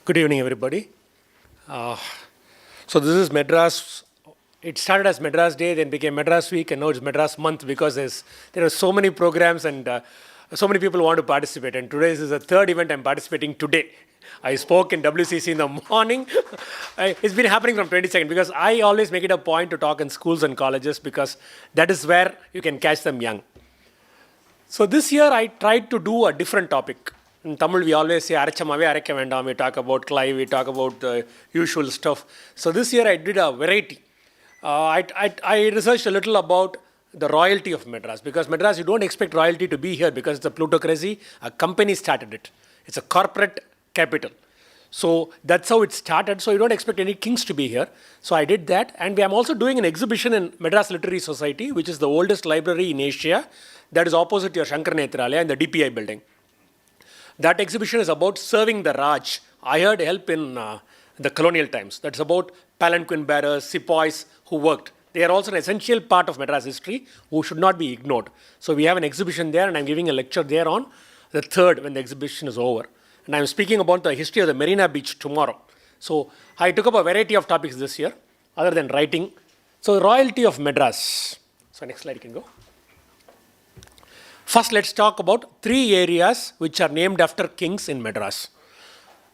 Good evening, everybody. So this is Madras. It started as Madras Day, then became Madras Week, and now it's Madras Month because there are so many programs and so many people want to participate. And today is the third event I'm participating today. I spoke in WCC in the morning. It's been happening from 22nd because I always make it a point to talk in schools and colleges because that is where you can catch them young. So this year I tried to do a different topic. In Tamil, we always say, "Arachamave, arakka vendam." We talk about Clive, we talk about the usual stuff. So this year I did a variety. I researched a little about the royalty of Madras, because Madras, you don't expect royalty to be here because it's a plutocracy. A company started it. It's a corporate capital. So that's how it started. So you don't expect any kings to be here. So I did that. And I'm also doing an exhibition in Madras Literary Society, which is the oldest library in Asia. That is opposite to your Shankar Nethralaya in the DPI building. That exhibition is about serving the Raj. I heard help in the colonial times. That's about palanquin bearers, sepoys who worked. They are also an essential part of Madras history who should not be ignored. So we have an exhibition there, and I'm giving a lecture there on the 3rd when the exhibition is over. And I'm speaking about the history of the Marina Beach tomorrow. So I took up a variety of topics this year other than writing. So the royalty of Madras. So next slide you can go. First, let's talk about 3 areas which are named after kings in Madras.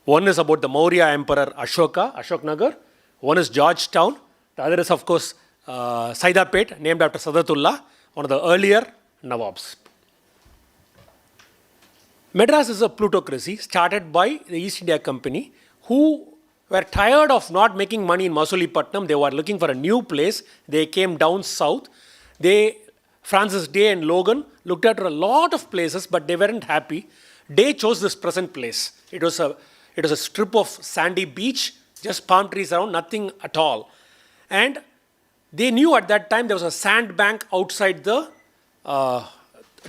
One is about the Maurya Emperor Ashoka, Ashoknagar. One is Georgetown. The other is, of course, Saidapet, named after Sadatullah, one of the earlier Nawabs. Madras is a plutocracy started by the East India Company, who were tired of not making money in Masulipattnam. They were looking for a new place. They came down south. Francis Day and Logan looked at a lot of places, but they weren't happy. Day chose this present place. It was a strip of sandy beach, just palm trees around, nothing at all. And they knew at that time there was a sandbank outside the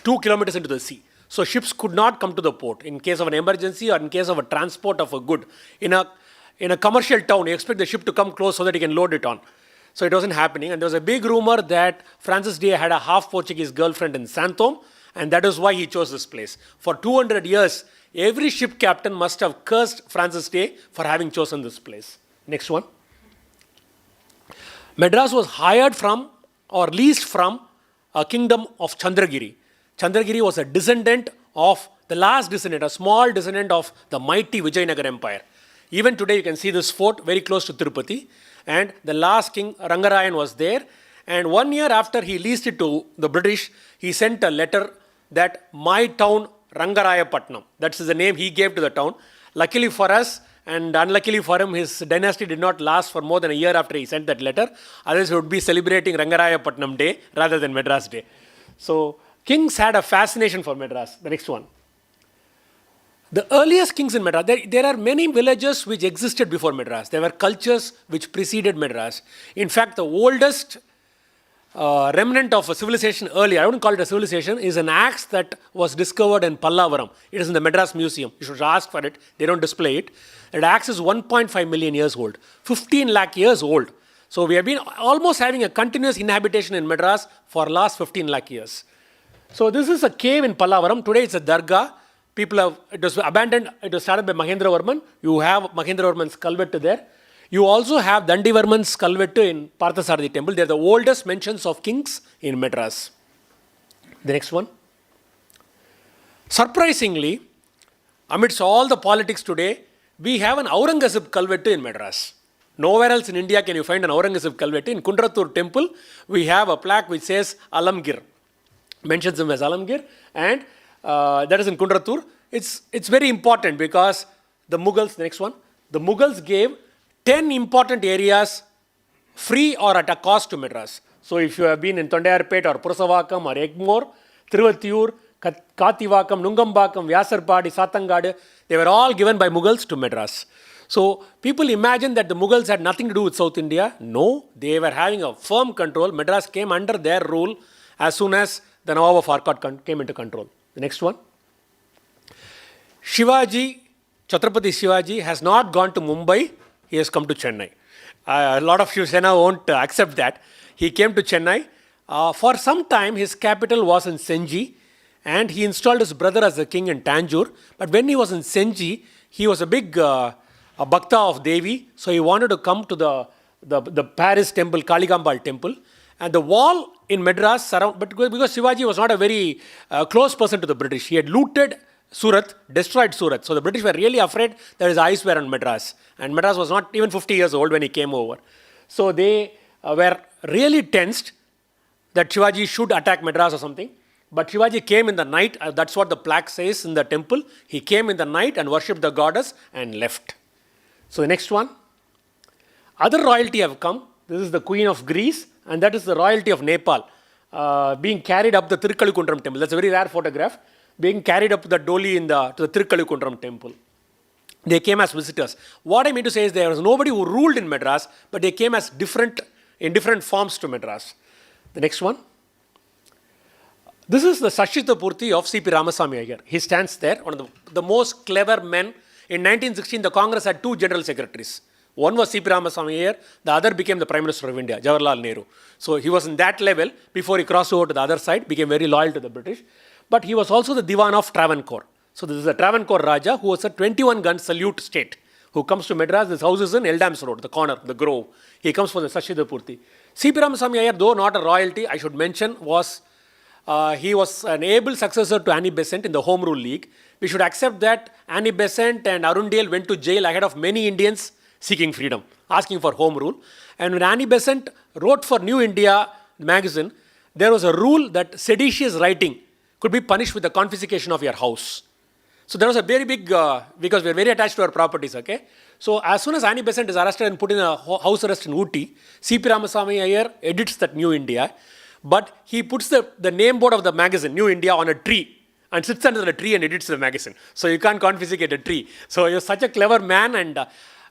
2 kilometers into the sea. So ships could not come to the port in case of an emergency or in case of a transport of a good. In a commercial town, you expect the ship to come close so that you can load it on. So it wasn't happening, and there was a big rumor that Francis Day had a half Portuguese girlfriend in Santhome, and that is why he chose this place. For 200 years, every ship captain must have cursed Francis Day for having chosen this place. Next one. Madras was hired from or leased from a kingdom of Chandragiri. Chandragiri was a descendant of the last descendant, a small descendant of the mighty Vijayanagar Empire. Even today you can see this fort very close to Tirupati. And the last king, Rangarayan, was there. And 1 year after he leased it to the British, he sent a letter that my town, Rangarayapatnam, that's the name he gave to the town. Luckily for us, and unluckily for him, his dynasty did not last for more than a year after he sent that letter. Otherwise, he would be celebrating Rangarayapatnam Day rather than Madras Day. So, kings had a fascination for Madras. The next one. The earliest kings in Madras, there are many villages which existed before Madras. There were cultures which preceded Madras. In fact, the oldest remnant of a civilization earlier, I wouldn't call it a civilization, is an axe that was discovered in Pallavaram. It is in the Madras Museum. You should ask for it. They don't display it. That axe is 1.5 million years old, 15 lakh years old. So we have been almost having a continuous inhabitation in Madras for last 15 lakh years. So this is a cave in Pallavaram. Today it's a dargah. It was abandoned, it was started by Mahendravarman. You have Mahendravarman's Kalvettu there. You also have Dandivarman's Kalvettu in Parthasarathi temple. They are the oldest mentions of kings in Madras. The next one. Surprisingly, amidst all the politics today, we have an Aurangzeb Kalvettu in Madras. Nowhere else in India can you find an Aurangzeb Kalvettu. In Kundratur temple, we have a plaque which says Alamgir. Mentions him as Alamgir, and that is in Kundratur. It's very important because the Mughals, the next one, the Mughals gave 10 important areas free or at a cost to Madras. So if you have been in Thondayarpet or Purusavakam or Egmore, Thiruvattiur, Kathivakam, Nungambakam, Vyasarpadi, Satangadu, they were all given by Mughals to Madras. So people imagine that the Mughals had nothing to do with South India. No, they were having a firm control. Madras came under their rule as soon as the Nawab of Arcot came into control. The next one. Shivaji, Chhatrapati Shivaji has not gone to Mumbai, he has come to Chennai. A lot of Shiv Sena won't accept that. He came to Chennai. For some time, his capital was in Senji, and he installed his brother as the king in Tanjore. But when he was in Senji, he was a big a Bhakta of Devi. So he wanted to come to the Paris temple, Kaligambal temple. And the wall in Madras but because Shivaji was not a very close person to the British, he had looted Surat, destroyed Surat. So the British were really afraid that his eyes were on Madras. And Madras was not even 50 years old when he came over. So they were really tensed that Shivaji should attack Madras or something. But Shivaji came in the night, that's what the plaque says in the temple. He came in the night and worshipped the goddess and left. So the next one. Other royalty have come. This is the Queen of Greece, and that is the royalty of Nepal, being carried up the Tirukkalukundram temple. That's a very rare photograph, being carried up the Doli to the Tirukkalukundram temple. They came as visitors. What I mean to say is there was nobody who ruled in Madras, but they came as in different forms to Madras. The next one. This is the Sashita Purti of C.P. Ramasamy Iyer. He stands there, one of the most clever men. In 1916, the Congress had two general secretaries. One was C.P. Ramasamy Iyer, the other became the Prime Minister of India, Jawaharlal Nehru. So he was in that level before he crossed over to the other side, became very loyal to the British. But he was also the Diwan of Travancore. So this is a Travancore Raja who was a 21-gun salute state, who comes to Madras. This house is in Eldams Road, the corner, the grove. He comes for the Sashita Purti. C.P. Ramasamy Iyer, though not a royalty, I should mention, he was an able successor to Annie Besant in the Home Rule League. We should accept that Annie Besant and Arundale went to jail ahead of many Indians seeking freedom, asking for home rule. And when Annie Besant wrote for New India magazine, there was a rule that seditious writing could be punished with the confiscation of your house. So there was a very big, because we are very attached to our properties, okay? So as soon as Annie Besant is arrested and put in a house arrest in Ooty, C.P. Ramasamy Iyer edits that New India, but he puts the name board of the magazine, New India, on a tree and sits under the tree and edits the magazine. So you can't confiscate a tree. So he was such a clever man, and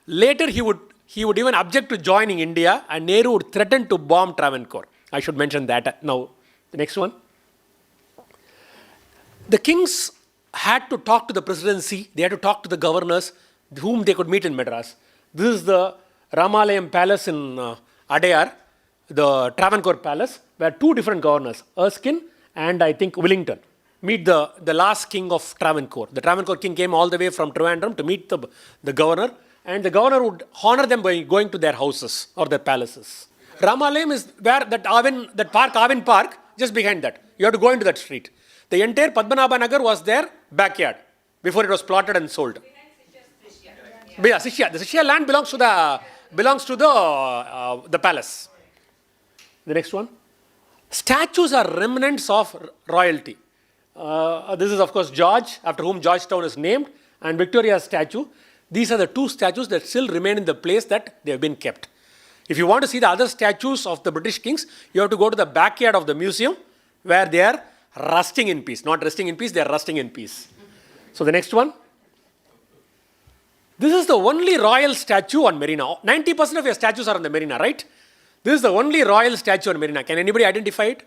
later he would even object to joining India, and Nehru would threaten to bomb Travancore. I should mention that. Now, the next one. The kings had to talk to the presidency, they had to talk to the governors whom they could meet in Madras. This is the Ramalayam Palace in Adayar, the Travancore Palace, where two different governors, Erskine and I think Wellington, meet the last king of Travancore. The Travancore king came all the way from Trivandrum to meet the governor, and the governor would honor them by going to their houses or their palaces. Ramalayam is where that park, Avin Park, just behind that. You have to go into that street. The entire Padmanabha Nagar was their backyard before it was plotted and sold. Yeah, Shishya. The Shishya land belongs to the palace. The next one. Statues are remnants of royalty. This is, of course, George, after whom Georgetown is named, and Victoria's statue. These are the two statues that still remain in the place that they have been kept. If you want to see the other statues of the British kings, you have to go to the backyard of the museum where they are rusting in peace. Not resting in peace, they are rusting in peace. So the next one. This is the only royal statue on Marina. 90% of your statues are on the Marina, right? This is the only royal statue on Marina. Can anybody identify it?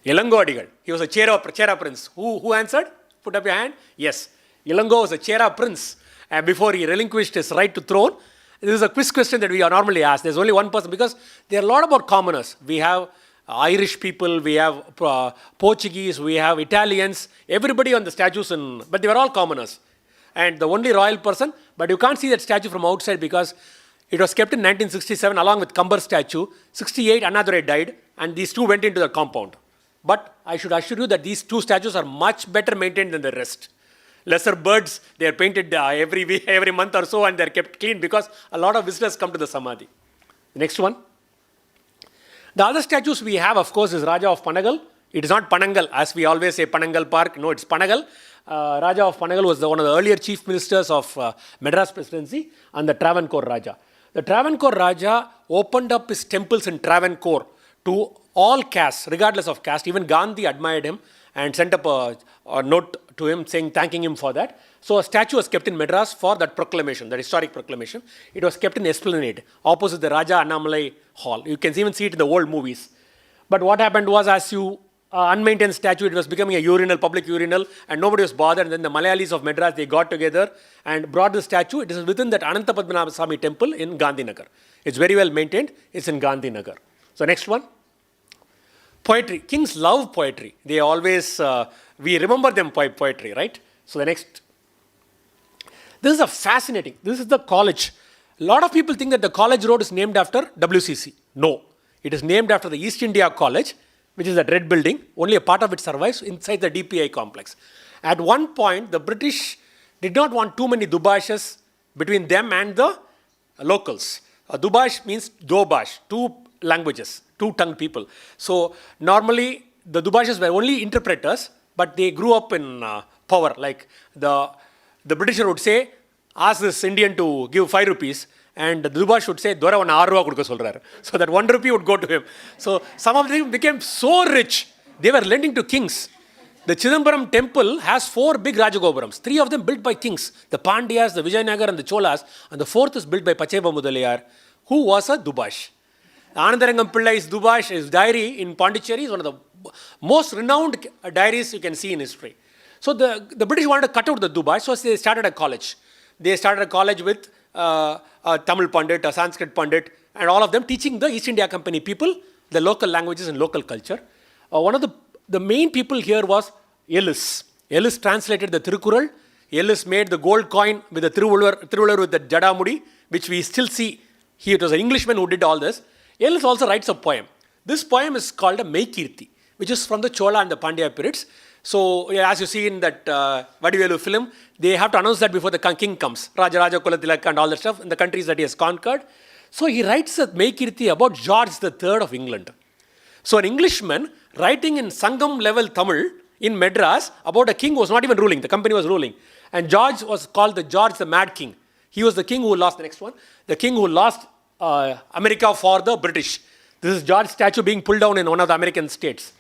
Ilango Adigal. He was a Chera prince. Who answered? Put up your hand. Yes. Ilango was a Chera prince before he relinquished his right to throne. This is a quiz question that we are normally asked. There's only one person because there are a lot about commoners. We have Irish people, we have Portuguese, we have Italians, everybody on the statues, but they were all commoners. And the only royal person, but you can't see that statue from outside because it was kept in 1967 along with Kambar statue. 68, Annadurai died, and these two went into the compound. But I should assure you that these two statues are much better maintained than the rest. Lesser birds, they are painted every month or so, and they are kept clean because a lot of visitors come to the Samadhi. The next one. The other statues we have, of course, is Raja of Panagal. It is not Panangal, as we always say Panangal Park. No, it's Panagal. Raja of Panagal was one of the earlier chief ministers of Madras presidency, and the Travancore Raja. The Travancore Raja opened up his temples in Travancore to all castes, regardless of caste. Even Gandhi admired him and sent up a note to him thanking him for that. So a statue was kept in Madras for that proclamation, that historic proclamation. It was kept in Esplanade, opposite the Raja Annamalai Hall. You can even see it in the old movies. But what happened was, as you unmaintained statue, it was becoming a urinal, public urinal, and nobody was bothered. And then the Malayalis of Madras, they got together and brought the statue. It is within that Ananta Padmanabhaswamy temple in Gandhinagar. It's very well maintained. It's in Gandhinagar. So next one. Poetry. Kings love poetry. They always, we remember them poetry, right? So the next. This is a fascinating, this is the college. A lot of people think that the college road is named after WCC. No, it is named after the East India College, which is that red building. Only a part of it survives inside the DPI complex. At one point, the British did not want too many Dubashes between them and the locals. Dubash means Dobash, two languages, two-tongued people. So normally the Dubashes were only interpreters, but they grew up in power. Like the Britisher would say, ask this Indian to give 5 rupees, and the Dubash would say, Dora one 6 rupees kudukka solraru. So that 1 rupee would go to him. So some of them became so rich, they were lending to kings. The Chidambaram temple has 4 big Rajagoburams. 3 of them built by kings. The Pandyas, the Vijayanagar and the Cholas. And the 4th is built by Pacheba Mudaliyar, who was a Dubash. Anandarangam Pillai's Dubash, his diary in Pondicherry is one of the most renowned diaries you can see in history. So the British wanted to cut out the Dubash, so they started a college. They started a college with a Tamil Pandit, a Sanskrit Pandit, and all of them teaching the East India Company people the local languages and local culture. One of the main people here was Ellis. Ellis translated the Tirukural. Ellis made the gold coin with the Tiruvallur with the Jadamudi, which we still see. It was an Englishman who did all this. Ellis also writes a poem. This poem is called a Meikirti, which is from the Chola and the Pandya periods. So, as you see in that Vadivelu film, they have to announce that before the king comes. Raja Kulatilaka and all that stuff in the countries that he has conquered. So, he writes a Meikirti about George III of England. So, an Englishman writing in Sangam level Tamil in Madras about a king who was not even ruling. The company was ruling. And George was called George the Mad King. He was the king who lost, the next one, the king who lost America for the British. This is George's statue being pulled down in one of the American states.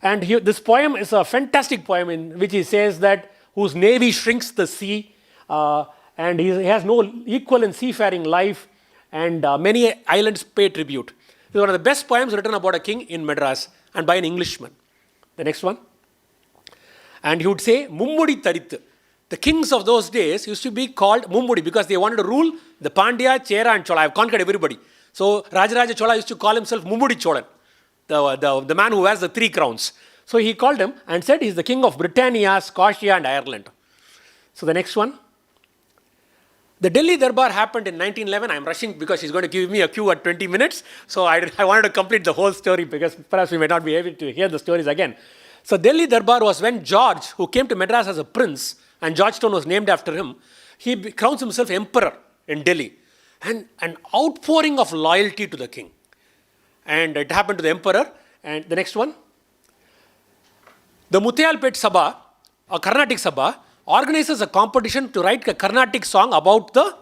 And this poem is a fantastic poem in which he says that whose navy shrinks the sea and he has no equal in seafaring life and many islands pay tribute. This is one of the best poems written about a king in Madras and by an Englishman. The next one. And he would say, Mummudi Tarithu. The kings of those days used to be called Mummudi because they wanted to rule the Pandya, Chera and Chola. I have conquered everybody. So Rajaraja Chola used to call himself Mummudi Cholan, the man who has the 3 crowns. So he called him and said he's the king of Britannia, Scotia and Ireland. So the next one. The Delhi Darbar happened in 1911. I'm rushing because she's going to give me a cue at 20 minutes. So I wanted to complete the whole story because perhaps we may not be able to hear the stories again. So Delhi Darbar was when George, who came to Madras as a prince, and Georgetown was named after him, he crowns himself emperor in Delhi. And an outpouring of loyalty to the king. And it happened to the emperor. And the next one. The Mutayalpet Sabha, a Carnatic Sabha, organizes a competition to write a Carnatic song about the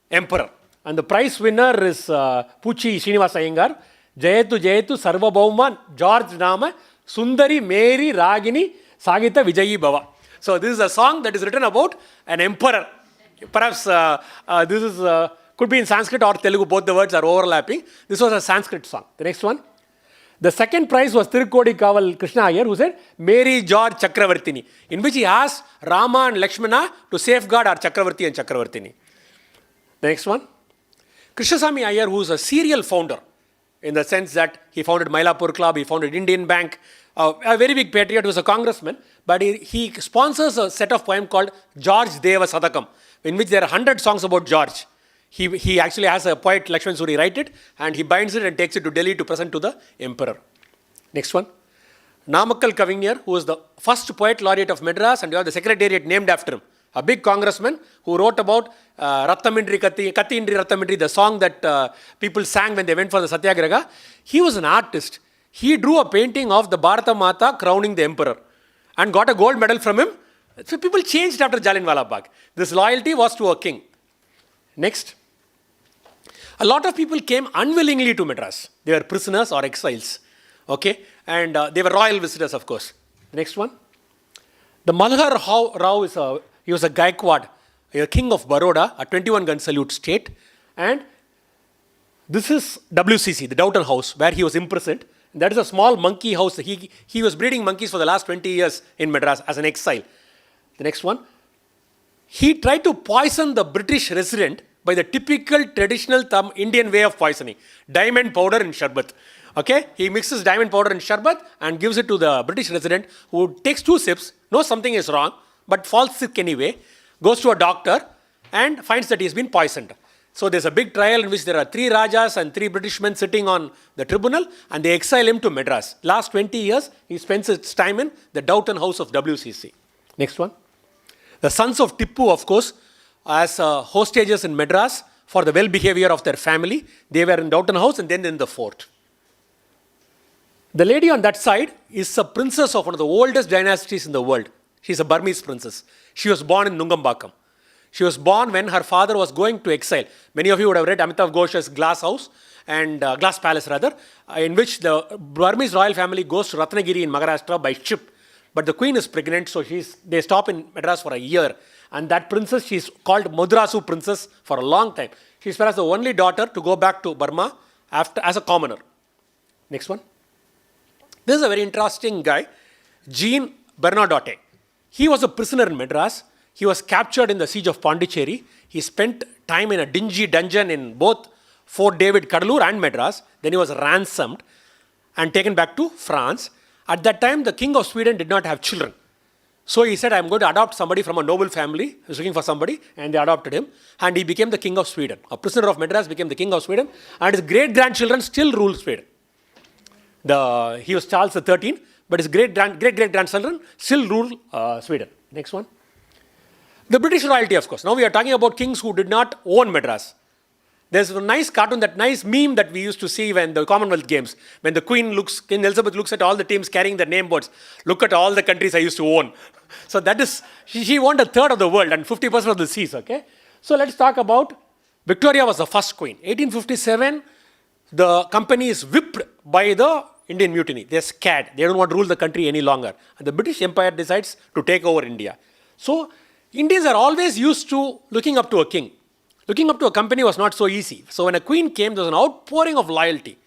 emperor. And the prize winner is Puchi Srinivasa Iyengar. Jayetu Jayetu Sarvabhauma George Nama Sundari Mary Ragini Sagita Vijayi Bhava. So this is a song that is written about an emperor. Perhaps this is could be in Sanskrit or Telugu. Both the words are overlapping. This was a Sanskrit song. The next one. The second prize was Tirukodi Kaval Krishna Iyer, who said Mary George Chakravartini, in which he asked Rama and Lakshmana to safeguard our Chakravarti and Chakravartini. The next one. Krishnasamy Iyer, who is a serial founder, in the sense that he founded Mylapore Club, he founded Indian Bank, a very big patriot who was a congressman, but he sponsors a set of poems called George Deva Sadakam, in which there are 100 songs about George. He actually has a poet, Lakshman Suri, write it, and he binds it and takes it to Delhi to present to the emperor. Next one. Namakkal Kavignir, who was the first poet laureate of Madras, and you have the secretariat named after him. A big congressman who wrote about Rattamindri Katti Indri Rattamindri, the song that people sang when they went for the Satyagraha. He was an artist. He drew a painting of the Bharata Mata crowning the emperor and got a gold medal from him. So people changed after Jallianwala Bagh. This loyalty was to a king. Next. A lot of people came unwillingly to Madras. They were prisoners or exiles. Okay? And they were royal visitors, of course. Next one. The Malhar Rao he was a Gaikwad, a king of Baroda, a 21-gun salute state. And this is WCC, the Doughton House, where he was imprisoned. That is a small monkey house. He was breeding monkeys for the last 20 years in Madras as an exile. The next one. He tried to poison the British resident by the typical traditional Indian way of poisoning. Diamond powder in sharbat. Okay? He mixes diamond powder in sharbat and gives it to the British resident who takes 2 sips, knows something is wrong, but falls sick anyway, goes to a doctor, and finds that he's been poisoned. So there's a big trial in which there are 3 Rajas and 3 British men sitting on the tribunal, and they exile him to Madras. Last 20 years, he spends his time in the Doughton House of WCC. Next one. The sons of Tippu, of course, as hostages in Madras for the well-behavior of their family. They were in Doughton House and then in the fort. The lady on that side is a princess of one of the oldest dynasties in the world. She's a Burmese princess. She was born in Nungambakam. She was born when her father was going to exile. Many of you would have read Amitav Ghosh's Glass House and Glass Palace rather, in which the Burmese royal family goes to Ratnagiri in Maharashtra by ship. But the queen is pregnant, so they stop in Madras for a year. And that princess, she's called Madrasu princess for a long time. She's perhaps the only daughter to go back to Burma as a commoner. Next one. This is a very interesting guy, Jean Bernadotte. He was a prisoner in Madras. He was captured in the siege of Pondicherry. He spent time in a dingy dungeon in both Fort David, Kadalur and Madras. Then he was ransomed and taken back to France. At that time, the king of Sweden did not have children. So he said, I'm going to adopt somebody from a noble family. He was looking for somebody, and they adopted him. And he became the king of Sweden. A prisoner of Madras became the king of Sweden. And his great-grandchildren still rule Sweden. He was Charles XIII, but his great-great-grandchildren still rule Sweden. Next one. The British royalty, of course. Now we are talking about kings who did not own Madras. There's a nice cartoon, that nice meme that we used to see when the Commonwealth Games, when the Queen Elizabeth looks at all the teams carrying their name boards. Look at all the countries I used to own. So that is, she owned a third of the world and 50% of the seas, okay? So let's talk about, Victoria was the first queen. 1857, the company is whipped by the Indian Mutiny. They're scared. They don't want to rule the country any longer. And the British Empire decides to take over India. So Indians are always used to looking up to a king. Looking up to a company was not so easy. So when a queen came, there was an outpouring of loyalty.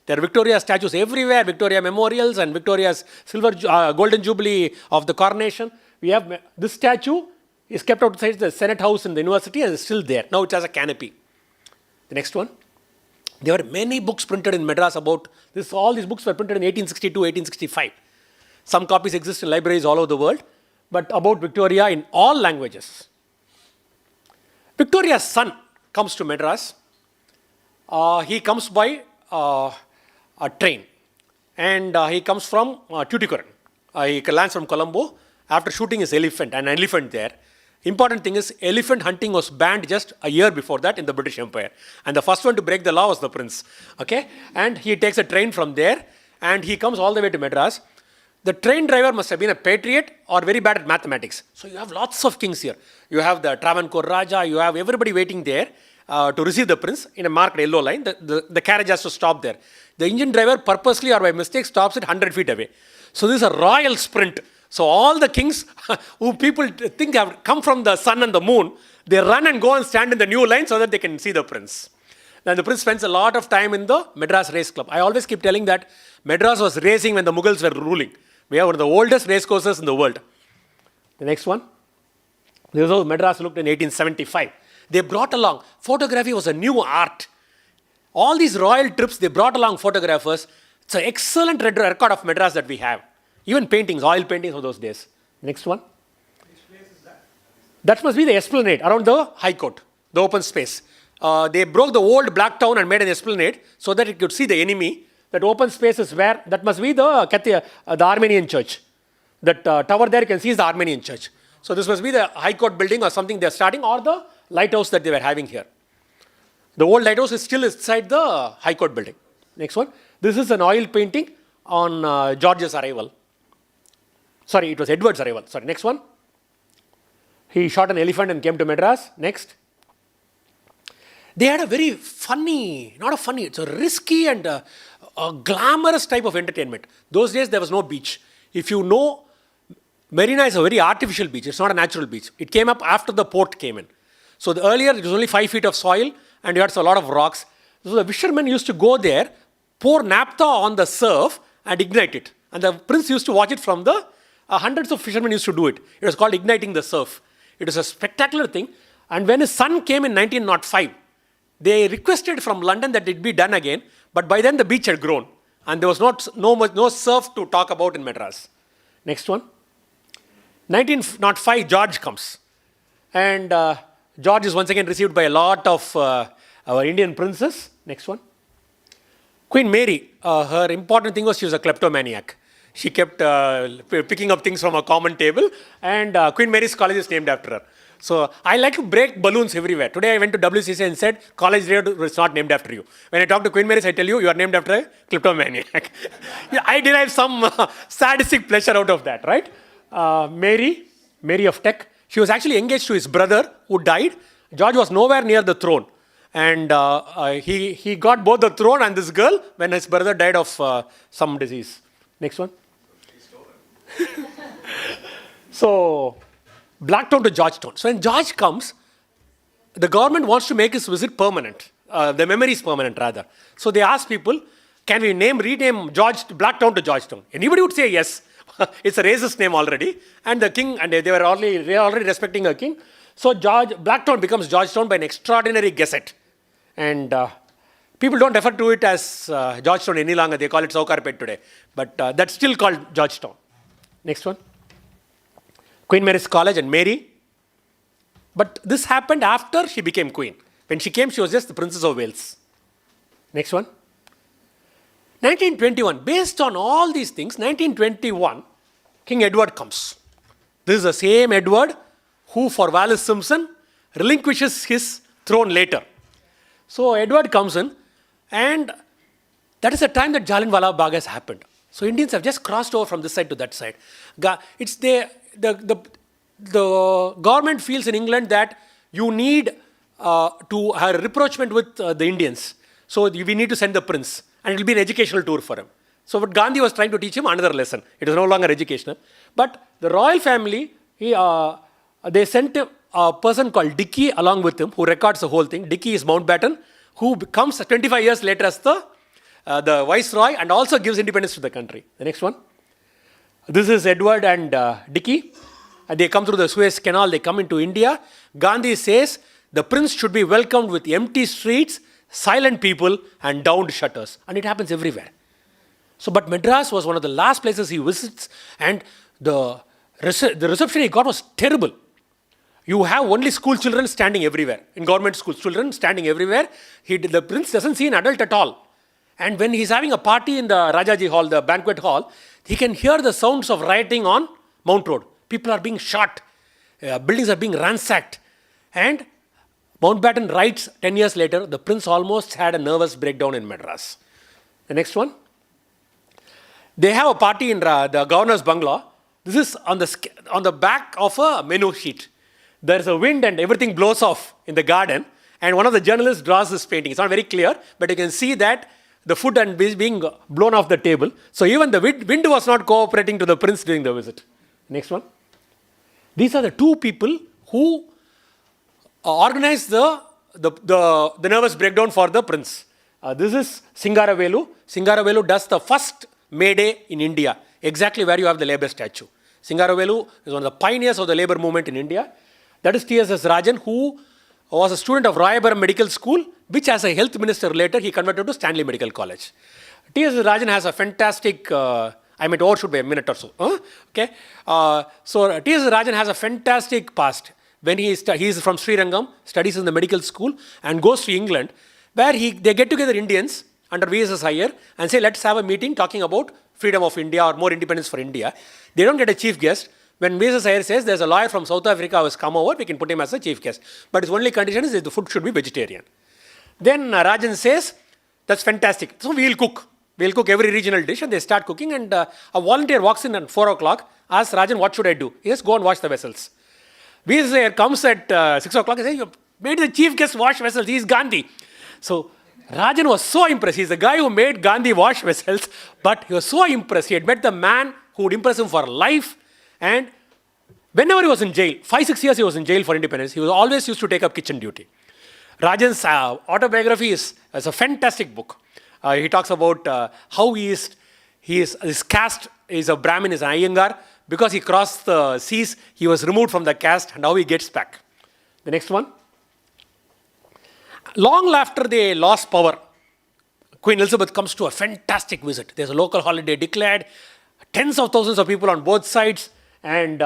There are Victoria statues everywhere, Victoria memorials and Victoria's golden jubilee of the coronation. We have this statue is kept outside the Senate House in the university and is still there. Now it has a canopy. The next one. There were many books printed in Madras about this. All these books were printed in 1862, 1865. Some copies exist in libraries all over the world, but about Victoria in all languages. Victoria's son comes to Madras. He comes by a train, and he comes from Tuticorin. He lands from Colombo after shooting his elephant, an elephant there. Important thing is, elephant hunting was banned just a year before that in the British Empire. And the first one to break the law was the prince. Okay? And he takes a train from there, and he comes all the way to Madras. The train driver must have been a patriot or very bad at mathematics. So you have lots of kings here. You have the Travancore Raja, you have everybody waiting there to receive the prince in a marked yellow line. The carriage has to stop there. The engine driver purposely or by mistake stops it 100 feet away. So this is a royal sprint. So all the kings who people think have come from the sun and the moon, they run and go and stand in the new line so that they can see the prince. Then the prince spends a lot of time in the Madras Race Club. I always keep telling that Madras was racing when the Mughals were ruling. We have one of the oldest race courses in the world. The next one. This is how Madras looked in 1875. They brought along, photography was a new art. All these royal trips, they brought along photographers. It's an excellent record of Madras that we have. Even paintings, oil paintings of those days. Next one. Which place is that? That must be the esplanade around the High Court, the open space. They broke the old black town and made an esplanade so that it could see the enemy. That open space is where, that must be the Armenian church. That tower there you can see is the Armenian church. So this must be the High Court building or something they're starting, or the lighthouse that they were having here. The old lighthouse is still inside the High Court building. Next one. This is an oil painting on George's arrival. Sorry, it was Edward's arrival. Sorry, next one. He shot an elephant and came to Madras. Next. They had a very funny, not a funny, it's a risky and a glamorous type of entertainment. Those days there was no beach. If you know, Marina is a very artificial beach. It's not a natural beach. It came up after the port came in. So earlier it was only 5 feet of soil and you had a lot of rocks. So the fishermen used to go there, pour naphtha on the surf and ignite it. And the prince used to watch it from the hundreds of fishermen used to do it. It was called igniting the surf. It was a spectacular thing. And when his son came in 1905, they requested from London that it be done again. But by then the beach had grown. And there was no surf to talk about in Madras. Next one. 1905, George comes. And George is once again received by a lot of our Indian princes. Next one. Queen Mary, her important thing was she was a kleptomaniac. She kept picking up things from a common table, and Queen Mary's College is named after her. So I like to break balloons everywhere. Today I went to WCC and said, College Day is not named after you. When I talk to Queen Mary's, I tell you are named after a kleptomaniac. I derive some sadistic pleasure out of that, right? Mary of Tech, she was actually engaged to his brother who died. George was nowhere near the throne. And he got both the throne and this girl when his brother died of some disease. Next one. So, Blacktown to Georgetown. So when George comes, the government wants to make his visit permanent. The memory is permanent rather. So they ask people, can we rename Blacktown to Georgetown? Anybody would say yes. It's a racist name already. And the king, and they were already respecting a king. So Blacktown becomes Georgetown by an extraordinary gazette. And people don't refer to it as Georgetown any longer. They call it Saukarpet today. But that's still called Georgetown. Next one. Queen Mary's College and Mary. But this happened after she became queen. When she came, she was just the Princess of Wales. Next one. 1921. Based on all these things, 1921, King Edward comes. This is the same Edward who, for Wallis Simpson, relinquishes his throne later. So Edward comes in, and that is the time that Jallianwala Bagh has happened. So Indians have just crossed over from this side to that side. It's the government feels in England that you need to have a rapprochement with the Indians. So we need to send the prince, and it will be an educational tour for him. So what Gandhi was trying to teach him, another lesson. It is no longer educational. But the royal family, they sent a person called Dickey along with him, who records the whole thing. Dickey is Mountbatten, who comes 25 years later as the viceroy and also gives independence to the country. The next one. This is Edward and Dickey. They come through the Suez Canal. They come into India. Gandhi says the prince should be welcomed with empty streets, silent people, and downed shutters. And it happens everywhere. So, but Madras was one of the last places he visits, and the reception he got was terrible. You have only school children standing everywhere. In government schools, children standing everywhere. The prince doesn't see an adult at all. And when he's having a party in the Rajaji Hall, the banquet hall, he can hear the sounds of rioting on Mount Road. People are being shot. Buildings are being ransacked. And Mountbatten writes 10 years later, the prince almost had a nervous breakdown in Madras. The next one. They have a party in the governor's bungalow. This is on the back of a menu sheet. There's a wind and everything blows off in the garden. And one of the journalists draws this painting. It's not very clear, but you can see that the food is being blown off the table. So even the wind was not cooperating to the prince during the visit. Next one. These are the two people who organized the nervous breakdown for the prince. This is Singaravelu. Singaravelu does the first May Day in India, exactly where you have the labor statue. Singaravelu is one of the pioneers of the labor movement in India. That is T.S.S. Rajan, who was a student of Rayabharam Medical School, which as a health minister later, he converted to Stanley Medical College. T.S.S. Rajan has a fantastic, I might overshoot by a minute or so. Okay. So T.S.S. Rajan has a fantastic past. When he is from Srirangam, studies in the medical school, and goes to England, where they get together Indians under V.S.S. Iyer and say, let's have a meeting talking about freedom of India or more independence for India. They don't get a chief guest. When V.S.S. Iyer says, there's a lawyer from South Africa who has come over, we can put him as a chief guest. But his only condition is that the food should be vegetarian. Then Rajan says, that's fantastic. So we'll cook. We'll cook every regional dish, and they start cooking. And a volunteer walks in at 4 o'clock, asks Rajan, what should I do? He says, go and wash the vessels. V.S.S. Iyer comes at 6 o'clock and says, you made the chief guest wash vessels. He's Gandhi. So Rajan was so impressed. He's the guy who made Gandhi wash vessels, but he was so impressed. He had met the man who would impress him for life. And whenever he was in jail, 5-6 years he was in jail for independence, he was always used to take up kitchen duty. Rajan's autobiography is a fantastic book. He talks about how his caste is a Brahmin, is an Iyengar. Because he crossed the seas, he was removed from the caste, and how he gets back. The next one. Long after they lost power, Queen Elizabeth comes to a fantastic visit. There's a local holiday declared, tens of thousands of people on both sides, and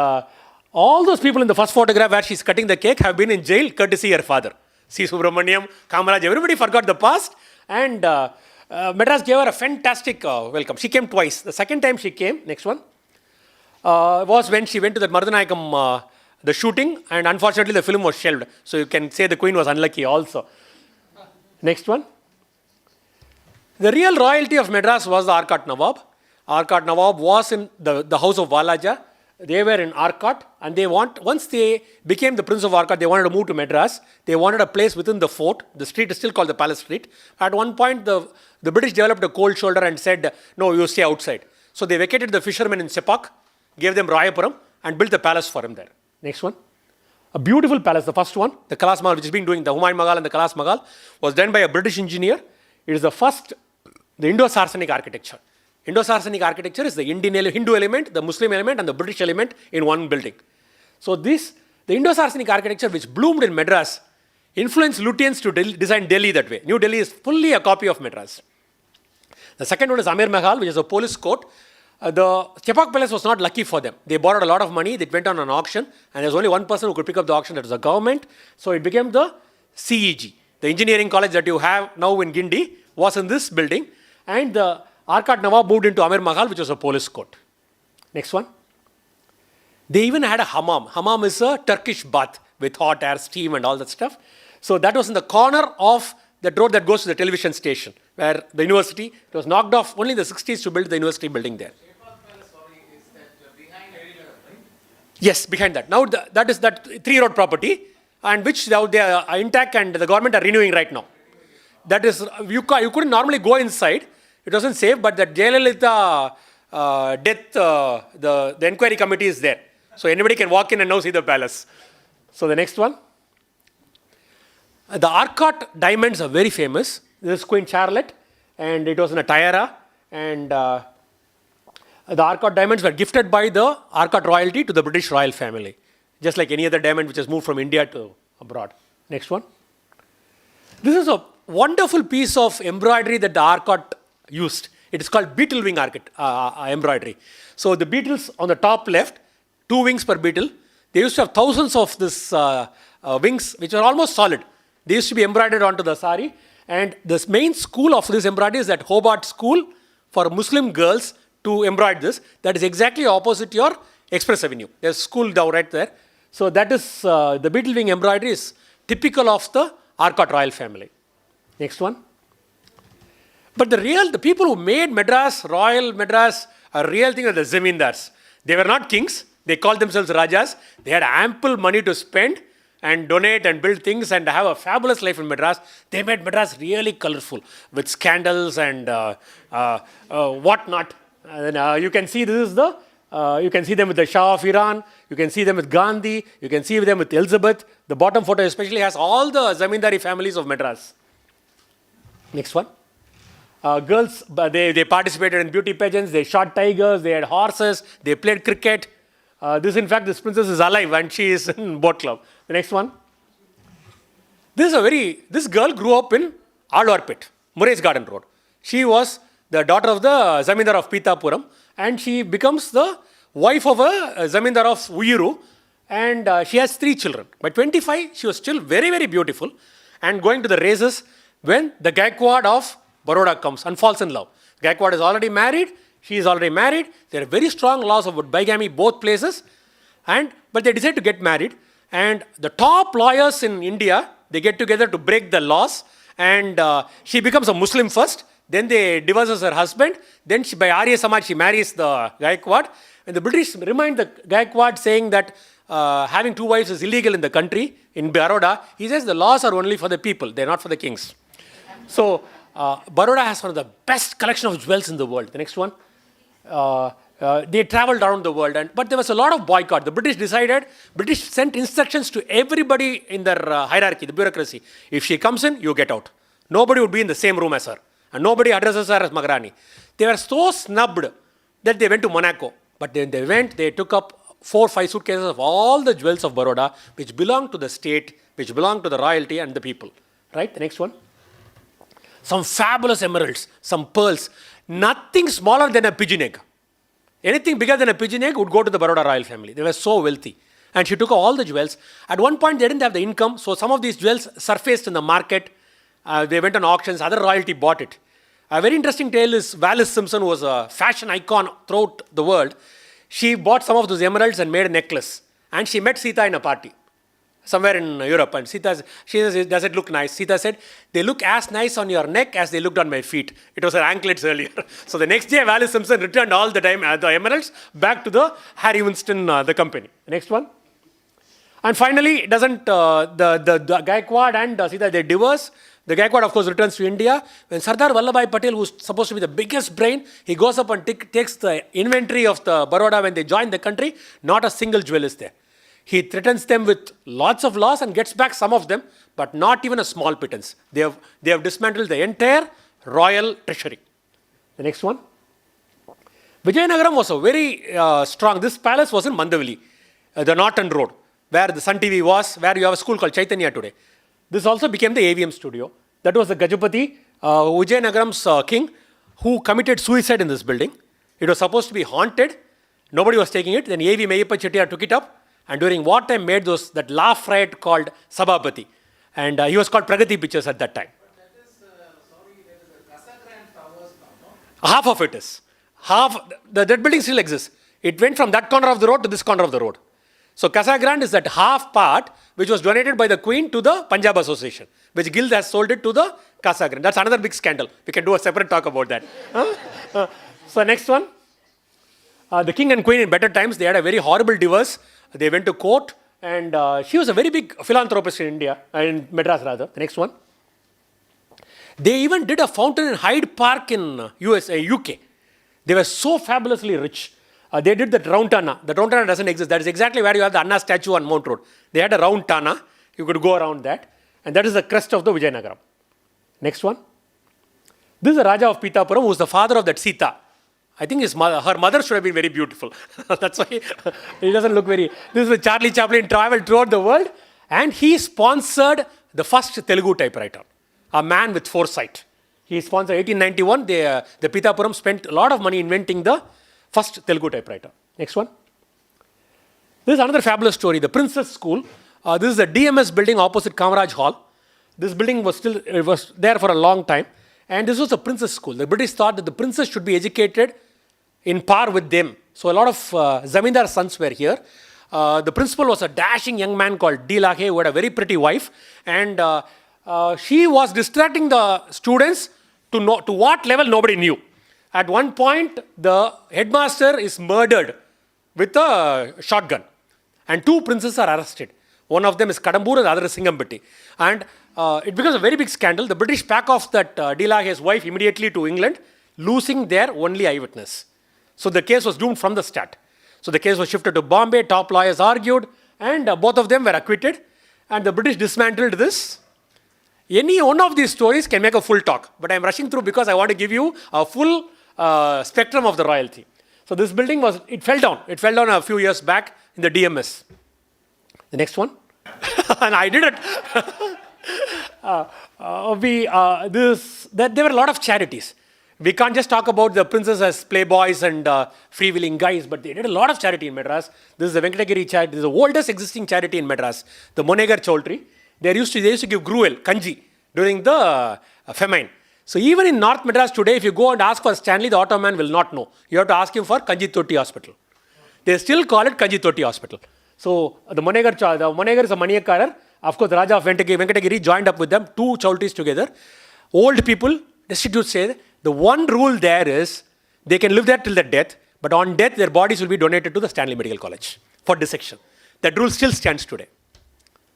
All those people in the first photograph where she's cutting the cake have been in jail courtesy her father. C. Subramaniam, Kamaraj, everybody forgot the past. And Madras gave her a fantastic welcome. She came twice. The second time she came, next one, was when she went to the Marudanayakam, the shooting, and unfortunately the film was shelved. So you can say the queen was unlucky also. Next one. The real royalty of Madras was the Arcot Nawab. Arcot Nawab was in the house of Walaja. They were in Arcot, and once they became the Prince of Arcot, they wanted to move to Madras. They wanted a place within the fort. The street is still called the Palace Street. At one point, the British developed a cold shoulder and said, no, you stay outside. So they vacated the fishermen in Sepak, gave them Rayapuram, and built the palace for him there. Next one. A beautiful palace, the first one, the Kalas Mahal, which has been doing, the Humayun Mahal and the Kalas Mahal, was done by a British engineer. It is the first, the Indo-Saracenic architecture. Indo-Saracenic architecture is the Hindu element, the Muslim element, and the British element in one building. So the Indo-Saracenic architecture, which bloomed in Madras, influenced Lutyens to design Delhi that way. New Delhi is fully a copy of Madras. The second one is Amir Mahal, which is a police court. The Chepak Palace was not lucky for them. They borrowed a lot of money. They went on an auction, and there was only one person who could pick up the auction. That was the government. So it became the CEG. The engineering college that you have now in Guindy was in this building, and the Arcot Nawab moved into Amir Mahal, which was a police court. Next one. They even had a hammam. Hammam is a Turkish bath with hot air, steam, and all that stuff. So that was in the corner of that road that goes to the television station, where the university, it was knocked off only in the 60s to build the university building there. Yes, behind that. Now that is that 3-road property, and which now they are intact, and the government are renewing right now. That is, you couldn't normally go inside. It wasn't safe, but that Jayalalitha death, the inquiry committee is there. So anybody can walk in and now see the palace. So the next one. The Arcot diamonds are very famous. This is Queen Charlotte, and it was in a tiara. And the Arcot diamonds were gifted by the Arcot royalty to the British royal family, just like any other diamond which has moved from India to abroad. Next one. This is a wonderful piece of embroidery that the Arcot used. It is called beetle wing embroidery. So the beetles on the top left, 2 wings per beetle. They used to have thousands of this wings, which are almost solid. They used to be embroidered onto the sari. And the main school of this embroidery is that Hobart School for Muslim girls to embroider this. That is exactly opposite your Express Avenue. There's a school down right there. So that is, the beetle wing embroidery is typical of the Arcot royal family. Next one. But the people who made Madras, royal Madras, a real thing are the Zamindars. They were not kings. They called themselves Rajas. They had ample money to spend and donate and build things and have a fabulous life in Madras. They made Madras really colorful with scandals and whatnot. And, you can see this is you can see them with the Shah of Iran. You can see them with Gandhi. You can see them with Elizabeth. The bottom photo especially has all the Zamindari families of Madras. Next one. Girls, they participated in beauty pageants, they shot tigers, they had horses, they played cricket. In fact, this princess is alive and she is in boat club. The next one. This girl grew up in Alwarpet, Murray's Garden Road. She was the daughter of the Zamindar of Pitapuram, and she becomes the wife of a Zamindar of Uyuru, and she has 3 children. By 25, she was still very, very beautiful and going to the races when the Gaikwad of Baroda comes and falls in love. Gaikwad is already married, she is already married. There are very strong laws about bigamy both places, but they decide to get married. And the top lawyers in India, they get together to break the laws, and she becomes a Muslim first, then they divorces her husband, then by Arya Samaj she marries the Gaikwad, and the British remind the Gaikwad saying that having 2 wives is illegal in the country, in Baroda. He says the laws are only for the people, they're not for the kings. So, Baroda has one of the best collection of jewels in the world. The next one. They traveled around the world, but there was a lot of boycott. The British sent instructions to everybody in their hierarchy, the bureaucracy. If she comes in, you get out. Nobody would be in the same room as her. And nobody addresses her as Maharani. They were so snubbed that they went to Monaco. But when they went, they took up 4 or 5 suitcases of all the jewels of Baroda, which belonged to the state, which belonged to the royalty and the people. Right? The next one. Some fabulous emeralds, some pearls. Nothing smaller than a pigeon egg. Anything bigger than a pigeon egg would go to the Baroda royal family. They were so wealthy. and she took all the jewels. At one point, they didn't have the income, so some of these jewels surfaced in the market. They went on auctions, other royalty bought it. A very interesting tale is Wallis Simpson, who was a fashion icon throughout the world. She bought some of those emeralds and made a necklace. And she met Sita in a party somewhere in Europe. And she says, does it look nice? Sita said, they look as nice on your neck as they looked on my feet. It was her anklets earlier. So the next day, Wallis Simpson returned all the emeralds back to the Harry Winston, the company. Next one. And finally, the Gaikwad and Sita, they divorce. The Gaikwad, of course, returns to India. When Sardar Vallabhbhai Patel, who's supposed to be the biggest brain, he goes up and takes the inventory of the Baroda when they join the country. Not a single jewel is there. He threatens them with lots of loss and gets back some of them, but not even a small pittance. They have dismantled the entire royal treasury. The next one. Vijayanagaram was a very strong. This palace was in Mandavili, the Norton Road, where the Sun TV was, where you have a school called Chaitanya today. This also became the AVM studio. That was the Gajapati, Vijayanagaram's king, who committed suicide in this building. It was supposed to be haunted. Nobody was taking it. Then A.V. Meyyappa Chettiar took it up, and during wartime made that laugh riot called Sabhapati. And he was called Pragati Pictures at that time. But that is, there is a Casagrande Towers now, no? Half of it is. That building still exists. It went from that corner of the road to this corner of the road. So Casagrande is that half part which was donated by the Queen to the Punjab Association, which Guild has sold it to the Casagrande. That's another big scandal. We can do a separate talk about that. So next one. The King and Queen in better times, they had a very horrible divorce. They went to court, and she was a very big philanthropist in India, in Madras rather. The next one. They even did a fountain in Hyde Park in UK. They were so fabulously rich. They did the round Tana. The round Tana doesn't exist. That is exactly where you have the Anna statue on Mount Road. They had a round Tana. You could go around that. And that is the crest of the Vijayanagaram. Next one. This is the Raja of Pitapuram, who is the father of that Sita. I think her mother should have been very beautiful. That's why he doesn't look very... This is Charlie Chaplin traveled throughout the world. And he sponsored the first Telugu typewriter. A man with foresight. He sponsored 1891. The Pitapuram spent a lot of money inventing the first Telugu typewriter. Next one. This is another fabulous story. The Princess School. This is the DMS building opposite Kamaraj Hall. This building was there for a long time. And this was a Princess School. The British thought that the princess should be educated in par with them. So a lot of Zamindar sons were here. The principal was a dashing young man called D. Lahe, who had a very pretty wife. And she was distracting the students to what level nobody knew. At one point, the headmaster is murdered with a shotgun. And two princes are arrested. One of them is Kadambur and the other is Singambatti. And it becomes a very big scandal. The British pack off that D. Lahe's wife immediately to England, losing their only eyewitness. So the case was doomed from the start. So the case was shifted to Bombay. Top lawyers argued. And both of them were acquitted. And the British dismantled this. Any one of these stories can make a full talk. But I'm rushing through because I want to give you a full spectrum of the royalty. So this building it fell down. It fell down a few years back in the DMS. The next one. And I did it. There were a lot of charities. We can't just talk about the princes as playboys and freewheeling guys, but they did a lot of charity in Madras. This is the Venkatagiri charity. This is the oldest existing charity in Madras. The Monegar Choultry. They used to give gruel, kanji, during the famine. So even in North Madras today, if you go and ask for Stanley, the auto man will not know. You have to ask him for Kanji Totti Hospital. They still call it Kanji Totti Hospital. So the Monegar is a Maniyakarar. Of course, the Raja of Venkatagiri joined up with them, two Choultries together. Old people, destitute say, the one rule there is they can live there till their death, but on death, their bodies will be donated to the Stanley Medical College for dissection. That rule still stands today.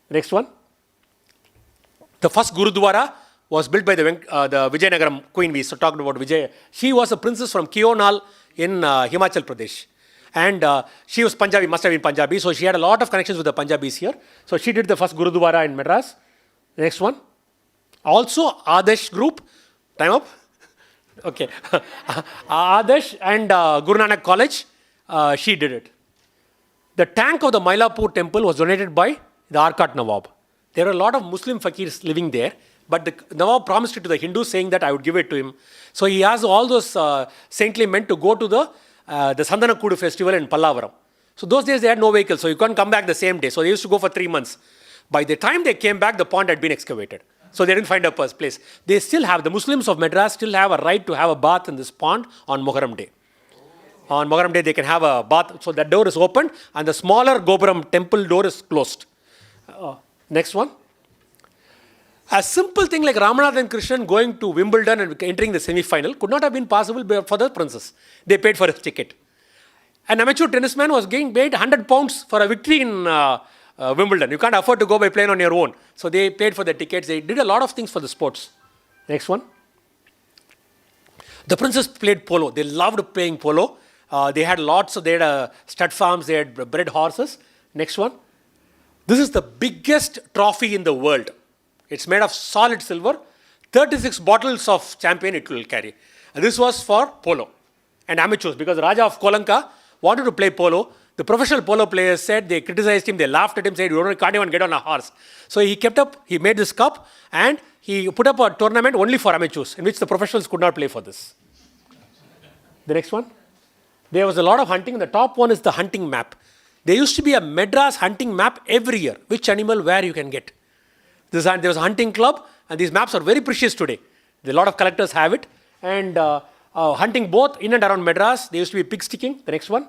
Next one. The first Gurudwara was built by the Vijayanagaram queen. We talked about Vijay. She was a princess from Kional in Himachal Pradesh. And she was Punjabi, must have been Punjabi. So she had a lot of connections with the Punjabis here. So she did the first Gurudwara in Madras. Next one. Also Adesh group. Time up. Okay. Adesh and Guru Nanak College. She did it. The tank of the Mylapore temple was donated by the Arcot Nawab. There were a lot of Muslim fakirs living there. But the Nawab promised it to the Hindus, saying that I would give it to him. So he asked all those saintly men to go to the Sandana Kudu festival in Pallavaram. So those days they had no vehicle, so you couldn't come back the same day. So they used to go for 3 months. By the time they came back, the pond had been excavated. So they didn't find a place. They still have, the Muslims of Madras still have a right to have a bath in this pond on Muharram Day. On Muharram Day, they can have a bath. So that door is opened and the smaller Gopuram temple door is closed. Next one. A simple thing like Ramanathan and Krishnan going to Wimbledon and entering the semi-final could not have been possible for the princess. They paid for his ticket. An amateur tennisman was getting paid 100 pounds for a victory in Wimbledon. You can't afford to go by plane on your own. So they paid for the tickets. They did a lot of things for the sports. Next one. The princess played polo. They loved playing polo. They had stud farms. They had bred horses. Next one. This is the biggest trophy in the world. It's made of solid silver. 36 bottles of champagne it will carry. And this was for polo and amateurs because the Raja of Kolanka wanted to play polo. The professional polo players said, they criticized him, they laughed at him, said, you can't even get on a horse. So he made this cup and he put up a tournament only for amateurs in which the professionals could not play for this. The next one. There was a lot of hunting. The top one is the hunting map. There used to be a Madras hunting map every year. Which animal, where you can get. There was a hunting club and these maps are very precious today. A lot of collectors have it. And hunting both in and around Madras. There used to be pig sticking. The next one.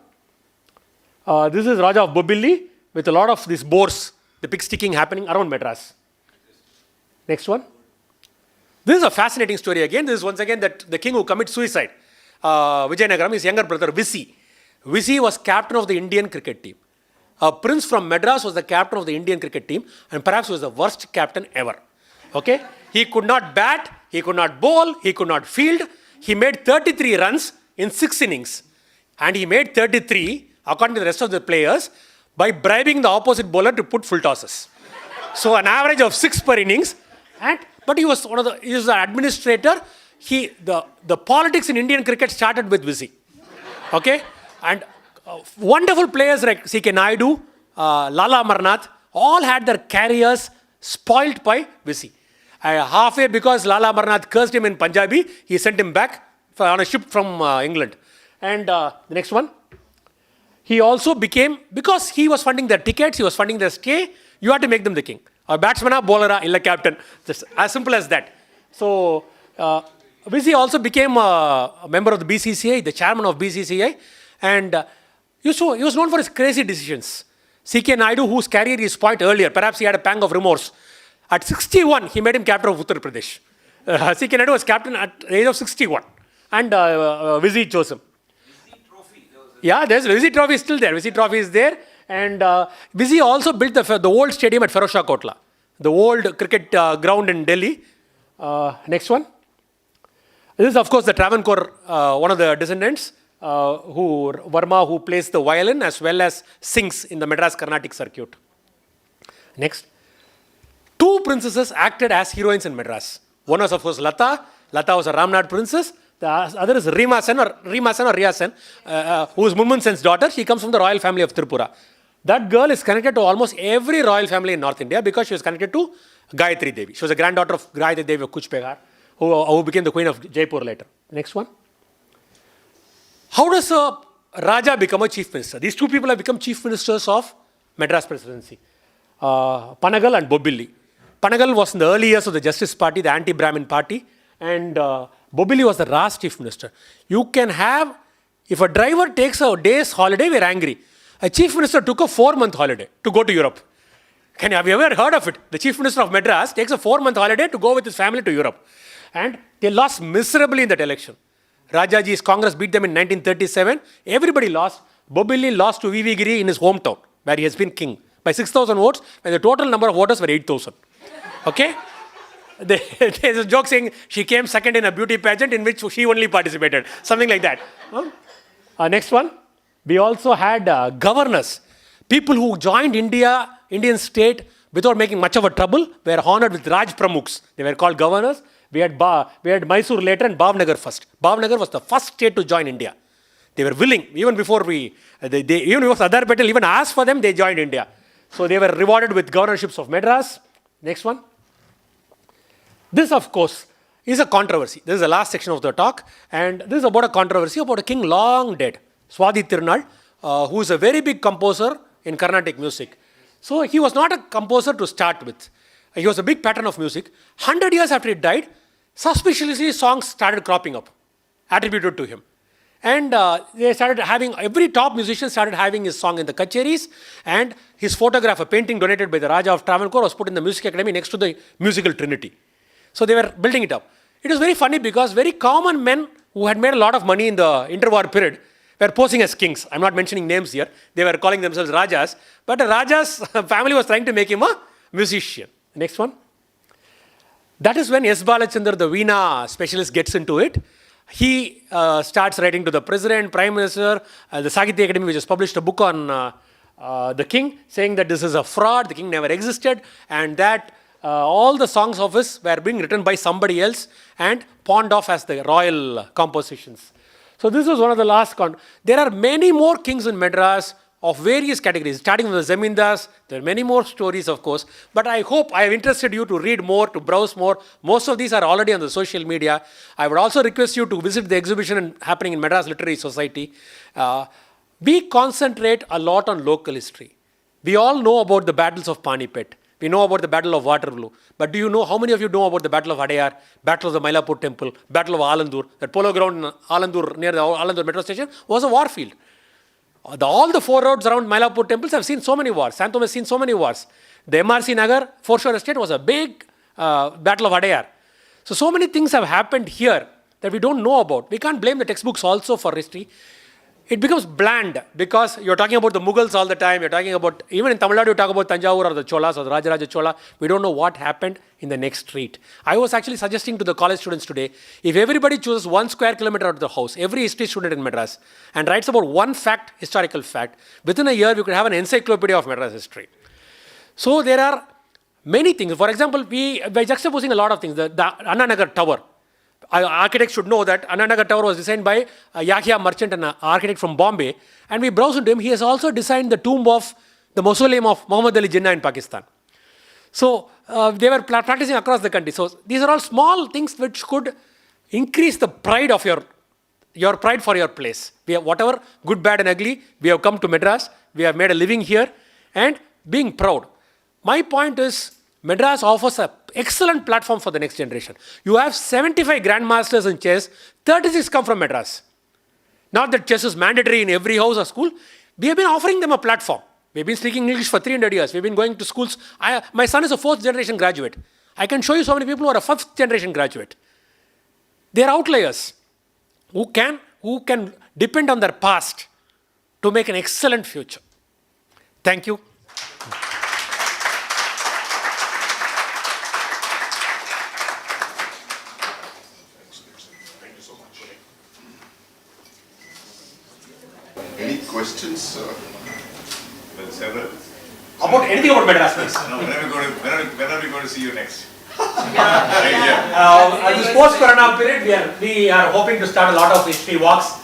This is Raja of Bobilli with a lot of these boars, the pig sticking happening around Madras. Next one. This is a fascinating story again. This is once again the king who commits suicide. Vijayanagaram, his younger brother Visi. Visi was captain of the Indian cricket team. A prince from Madras was the captain of the Indian cricket team and perhaps was the worst captain ever. Okay? He could not bat, he could not bowl, he could not field. He made 33 runs in 6 innings. And he made 33, according to the rest of the players, by bribing the opposite bowler to put full tosses. So an average of 6 per innings. But he was he was the administrator. The politics in Indian cricket started with Visi. Okay? And wonderful players like C.K. Naidu, Lala Amarnath, all had their careers spoilt by Visi. Halfway because Lala Amarnath cursed him in Punjabi, he sent him back on a ship from England. And the next one. He also became, because he was funding their tickets, he was funding their stay, you had to make them the king. A batsman, bowler, illa captain. Just as simple as that. So, Visi also became a member of the BCCI, the chairman of BCCI. And he was known for his crazy decisions. C.K. Naidu, whose career is spoiled earlier, perhaps he had a pang of remorse. At 61, he made him captain of Uttar Pradesh. C.K. Naidu was captain at the age of 61. And Visi chose him. Yeah, there's Visi Trophy is still there. Visi Trophy is there. And Visi also built the old stadium at Ferozshah Kotla, the old cricket ground in Delhi. Next one. This is, of course, the Travancore, one of the descendants, Verma, who plays the violin as well as sings in the Madras Carnatic circuit. Next. 2 princesses acted as heroines in Madras. One was, of course, Lata. Lata was a Ramnad princess. The other is Rima Sen, who is Munmun Sen's daughter. She comes from the royal family of Tripura. That girl is connected to almost every royal family in North India because she was connected to Gayatri Devi. She was a granddaughter of Gayatri Devi of Kuch Behar, who became the queen of Jaipur later. Next one. How does a Raja become a chief minister? These 2 people have become chief ministers of Madras presidency. Panagal and Bobilli. Panagal was in the early years of the Justice Party, the anti-Brahmin party. And Bobilli was the last chief minister. You can have, if a driver takes a day's holiday, we're angry. A chief minister took a 4-month holiday to go to Europe. Have you ever heard of it? The chief minister of Madras takes a 4-month holiday to go with his family to Europe. And they lost miserably in that election. Rajaji's Congress beat them in 1937. Everybody lost. Bobilli lost to V.V. Giri in his hometown, where he has been king, by 6,000 votes, when the total number of voters were 8,000. Okay? There's a joke saying she came second in a beauty pageant in which she only participated. Something like that. Next one. We also had governors. People who joined Indian state without making much of a trouble were honored with Raj Pramukhs. They were called governors. We had Mysore later and Bhavnagar first. Bhavnagar was the first state to join India. They were willing, even before even before Sardar Patel even asked for them, they joined India. So they were rewarded with governorships of Madras. Next one. This, of course, is a controversy. This is the last section of the talk. And this is about a controversy about a king long dead. Swathi Tirunal, who is a very big composer in Carnatic music. So he was not a composer to start with. He was a big pattern of music. 100 years after he died, suspiciously songs started cropping up, attributed to him. And they started having, every top musician started having his song in the kacheris, and his photograph, a painting donated by the Raja of Travancore, was put in the Music Academy next to the musical trinity. So they were building it up. It was very funny because very common men who had made a lot of money in the interwar period were posing as kings. I'm not mentioning names here. They were calling themselves Rajas. But the Raja's family was trying to make him a musician. Next one. That is when S. Balachandra, the Veena specialist, gets into it. He starts writing to the president, prime minister, the Sahitya Academy, which has published a book on the king, saying that this is a fraud, the king never existed, and that all the songs of his were being written by somebody else and pawned off as the royal compositions. So this was one of the last. There are many more kings in Madras of various categories, starting from the Zamindars. There are many more stories, of course, but I hope I have interested you to read more, to browse more. Most of these are already on the social media. I would also request you to visit the exhibition happening in Madras Literary Society. We concentrate a lot on local history. We all know about the battles of Panipat. We know about the Battle of Waterloo. But do you know, how many of you know about the Battle of Adayar, Battle of the Mylapore Temple, Battle of Alandur? That polo ground in Alandur, near the Alandur metro station, was a war field. All the 4 roads around Mylapore temples have seen so many wars. Santom has seen so many wars. The MRC Nagar, Foreshore Estate was a big Battle of Adayar. So many things have happened here that we don't know about. We can't blame the textbooks also for history. It becomes bland because you're talking about the Mughals all the time. You're talking about, even in Tamil Nadu, you talk about Tanjavur or the Cholas or the Rajaraja Chola. We don't know what happened in the next street. I was actually suggesting to the college students today, if everybody chooses 1 square kilometer out of the house, every history student in Madras, and writes about one fact, historical fact, within a year we could have an encyclopedia of Madras history. So there are many things. For example, by juxtaposing a lot of things, the Anna Nagar Tower. Architects should know that Anna Nagar Tower was designed by Yahya Merchant, an architect from Bombay. And we browsed into him. He has also designed the tomb of the mausoleum of Muhammad Ali Jinnah in Pakistan. So they were practicing across the country. So these are all small things which could increase the pride of your pride for your place. We have whatever good, bad and ugly, we have come to Madras. We have made a living here and being proud. My point is, Madras offers an excellent platform for the next generation. You have 75 grandmasters in chess, 36 come from Madras. Not that chess is mandatory in every house or school. We have been offering them a platform. We've been speaking English for 300 years. We've been going to schools. My son is a 4th generation graduate. I can show you so many people who are a 5th generation graduate. They are outliers who can depend on their past to make an excellent future. Thank you. Any questions? Well, several. About anything about Madras, please. No, when are we going to see you next? At this post-Corona period, we are hoping to start a lot of history walks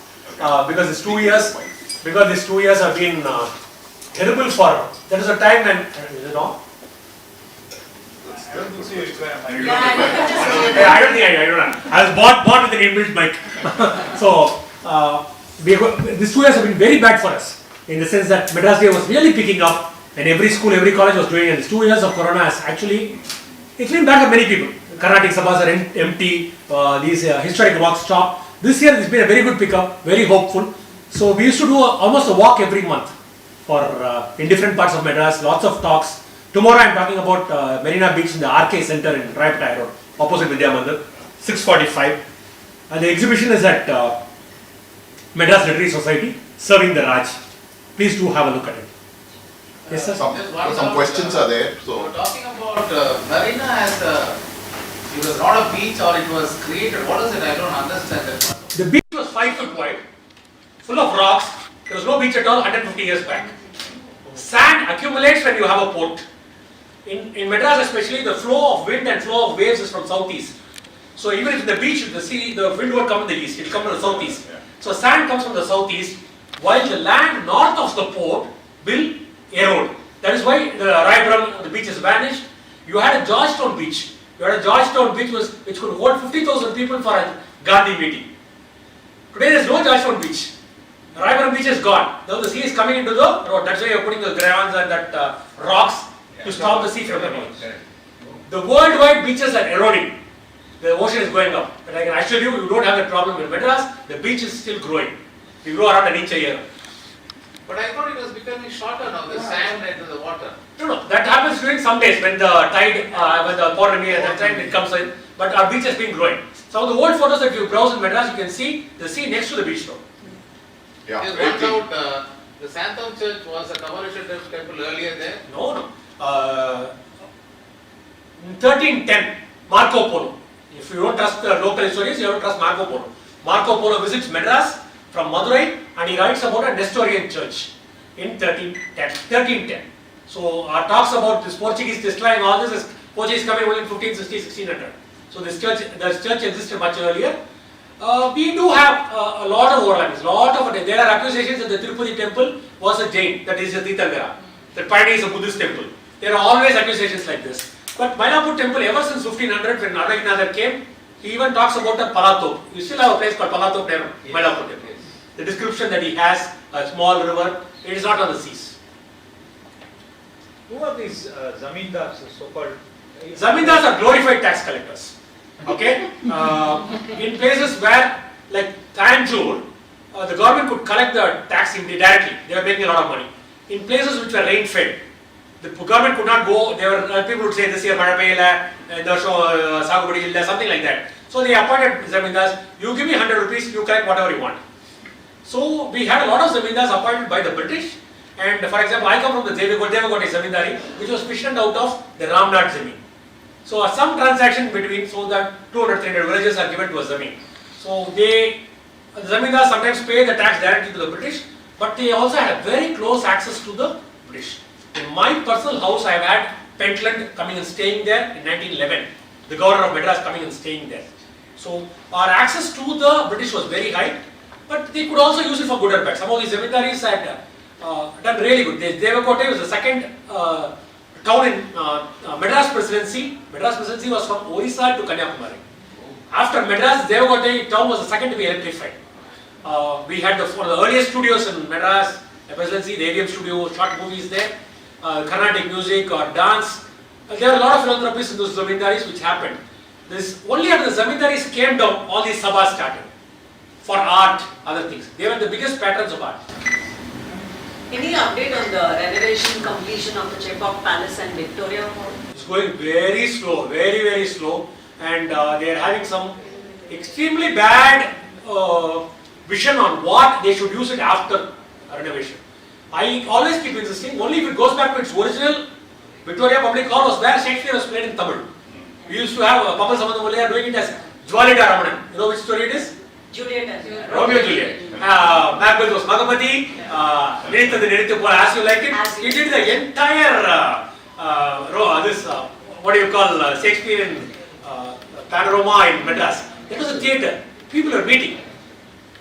because these 2 years, have been terrible for. There is a time when, is it on? I don't think so. I don't know. I was born with an inbuilt mic. So, these 2 years have been very bad for us in the sense that Madras Day was really picking up and every school, every college was doing it. And these 2 years of Corona has actually, it's been bad for many people. Carnatic Sabhas are empty, these historic walks stop. This year it's been a very good pickup, very hopeful. So we used to do almost a walk every month for in different parts of Madras, lots of talks. Tomorrow I'm talking about Marina Beach in the RK Center in Rayapattai Road, opposite Vidya Mandir, 6:45. And the exhibition is at Madras Literary Society, serving the Raj. Please do have a look at it. Yes, sir? Some questions are there. So We're talking about Marina as it was not a beach or it was created. What is it? I don't understand that part. The beach was 5 foot wide, full of rocks. There was no beach at all 150 years back. Sand accumulates when you have a port. In Madras especially, the flow of wind and flow of waves is from southeast. So even if the beach, the sea, the wind would come in the east, it will come from the southeast. So sand comes from the southeast, while the land north of the port will erode. That is why the Rayapattai, the beach has vanished. You had a Georgetown beach. You had a Georgetown beach which could hold 50,000 people for a Gandhi meeting. Today there is no Georgetown beach. Raipuram beach is gone. Now the sea is coming into the road. That's why you're putting the gravans and that rocks to stop the sea from coming. The worldwide beaches are eroding. The ocean is going up. But I can assure you, you don't have that problem in Madras. The beach is still growing. We grow around an inch a year. But I thought it was becoming shorter now, the sand into the water. No, that happens during some days when the tide, when the Purnami at that time it comes in. But our beach has been growing. Some of the old photos that you browse in Madras, you can see the sea next to the beach road. Yeah. It very works deep. out, the Santam church was a Kabaleshwar temple earlier there. No. In 1310, Marco Polo. If you don't trust the local historians, you have to trust Marco Polo. Marco Polo visits Madras from Madurai and he writes about a Nestorian church in 1310. So our talks about this Portuguese destroying all this is Portuguese coming only in 1560, 1600. So this church existed much earlier. We do have a lot of overlaps. There are accusations that the Tirupati temple was a Jain, that is a Tirthangara. That Payani is a Buddhist temple. There are always accusations like this. But Mylapore temple, ever since 1500 when Narayanathar came, he even talks about a Palatop. You still have a place called Palatop near Mylapore temple. The description that he has, a small river, it is not on the seas. Who are these zamindars, so-called? Zamindars are glorified tax collectors. Okay? In places where, like Tanjore, the government could collect the tax directly. They were making a lot of money. In places which were rain-fed, the government could not go. There were people would say this year Madapayila, Sagubadi Illa, something like that. So they appointed zamindars. You give me 100 rupees, you collect whatever you want. So we had a lot of zamindars appointed by the British. And for example, I come from the Devagote zamindari, which was fissioned out of the Ramnad Zamin. So some transaction between, so that 200, 300 villages are given to a Zamin. So the zamindars sometimes pay the tax directly to the British, but they also had very close access to the British. In my personal house, I have had Pentland coming and staying there in 1911. The governor of Madras coming and staying there. So our access to the British was very high, but they could also use it for good or bad. Some of these zamindaris had done really good. Devakote was the second town in Madras Presidency. Madras Presidency was from Orissa to Kanyakumari. After Madras, Devakote town was the second to be electrified. We had one of the earliest studios in Madras Presidency, the AVM studio, short movies there, Carnatic music or dance. There were a lot of philanthropies in those zamindaris which happened. Only after the zamindaris came down, all these sabhas started. For art, other things. They were the biggest patrons of art. Any update on the renovation completion of the Chepauk Palace and Victoria Hall? It's going very slow, very, very slow. And they are having some extremely bad vision on what they should use it after renovation. I always keep insisting, only if it goes back to its original Victoria Public Hall was where Shakespeare was played in Tamil. We used to have Pamal Samandamalaya doing it as Jwalita Ramanan. You know which story it is? Juliet. Romeo and Juliet. Macbeth was Magamati, as you like it. He did the entire Shakespearean panorama in Madras. That was a theatre. People are meeting.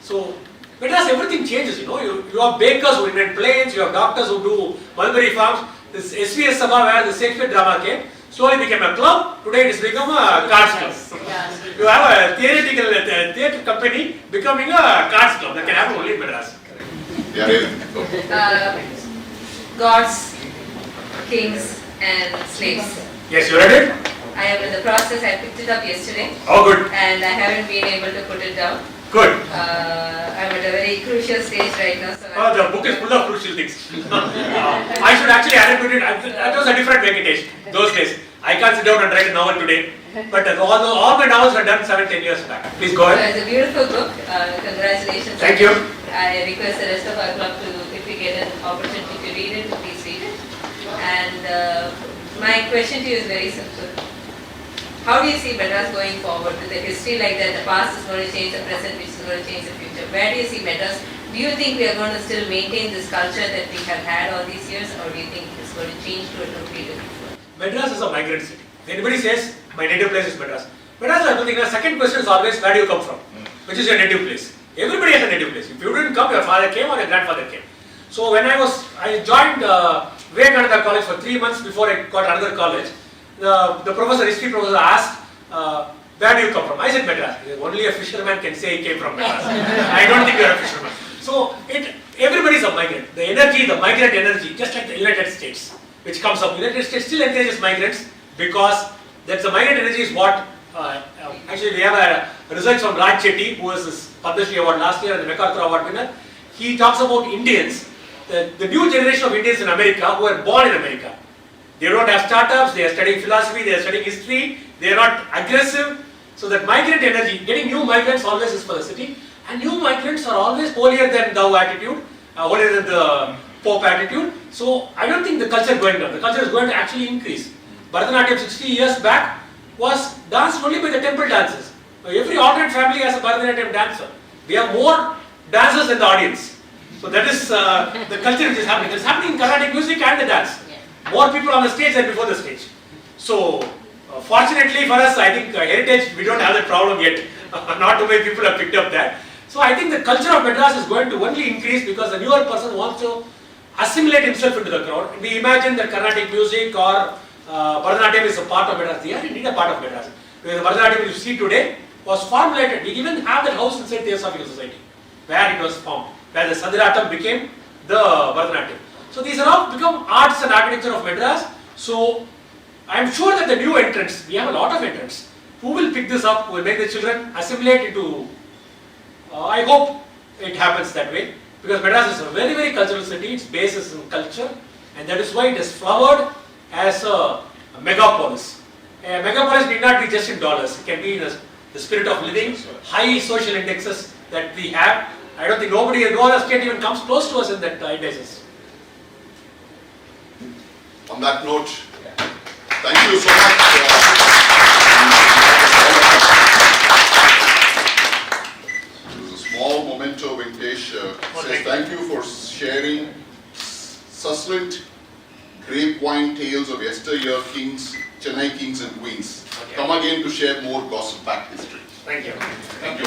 So Madras, everything changes, you know. You have bakers who invent planes, you have doctors who do mulberry farms. This SVS Sabha where the Shakespeare drama came, slowly became a club. Today it has become a cards club. You have a theoretical theatre company becoming a cards club. That can happen only in Madras. Yeah, really. Go. Gods, kings and slaves. Yes, you read it? I am in the process, I picked it up yesterday Oh, good. and I haven't been able to put it down. Good. I'm at a very crucial stage right now. So The book is full of crucial things. I should actually attribute it. That was a different Venkatesh those days. I can't sit down and write a novel today. But all my novels were done 7-10 years back. Please go So ahead. it's a beautiful book. Congratulations. Thank you. I request the rest of our club to, if we get an opportunity to read it, please read it. And my question to you is very simple. How do you see Madras going forward with a history like that? The past is going to change the present, which is going to change the future. Where do you see Madras? Do you think we are going to still maintain this culture that we have had all these years, or do you think it's going to change to a totally different world? Madras is a migrant city. If anybody says, my native place is Madras. Madras, I don't think the second question is always, where do you come from? Which is your native place? Everybody has a native place. If you didn't come, your father came or your grandfather came. So when I joined Vivekananda College for 3 months before I got another college. The history professor asked, where do you come from? I said Madras. Only a fisherman can say he came from Madras. I don't think you are a fisherman. So everybody is a migrant. The energy, the migrant energy, just like the United States, which comes up. United States still encourages migrants because that's the migrant energy is what. Actually, we have a research from Raj Chetty, who was this Padma Shri Award last year and the MacArthur Award winner. He talks about Indians, the new generation of Indians in America who are born in America. They don't have startups, they are studying philosophy, they are studying history, they are not aggressive. So that migrant energy, getting new migrants always is for the city. And new migrants are always holier than thou attitude, holier than the Pope attitude. So I don't think the culture is going down. The culture is going to actually increase. Bharatanatyam 60 years back was danced only by the temple dancers. Every ordinary family has a Bharatanatyam dancer. We have more dancers than the audience. So that is the culture which is happening. It's happening in Carnatic music and the dance. More people on the stage than before the stage. So fortunately for us, I think heritage, we don't have that problem yet. Not too many people have picked up that. So I think the culture of Madras is going to only increase because the newer person wants to assimilate himself into the crowd. We imagine that Carnatic music or Bharatanatyam is a part of Madras. They are indeed a part of Madras. Because the Bharatanatyam you see today was formulated. We even have that house inside Theosophical Society where it was formed, where the Sadiratam became the Bharatanatyam. So these are all become arts and architecture of Madras. So I am sure that the new entrants, we have a lot of entrants, who will pick this up, who will make the children assimilate into, I hope it happens that way. Because Madras is a very, very cultural city, its base is in culture, and that is why it has flowered as a megapolis. A megapolis need not be just in dollars, it can be in the spirit of living, high social indexes that we have. I don't think no other state even comes close to us in that indices. On that note, thank you so much. This is a small memento. Venkatesh says thank you for sharing succulent grapevine tales of yesteryear kings, Chennai kings and queens. Come again to share more gossip-packed history. Thank you. Thank you.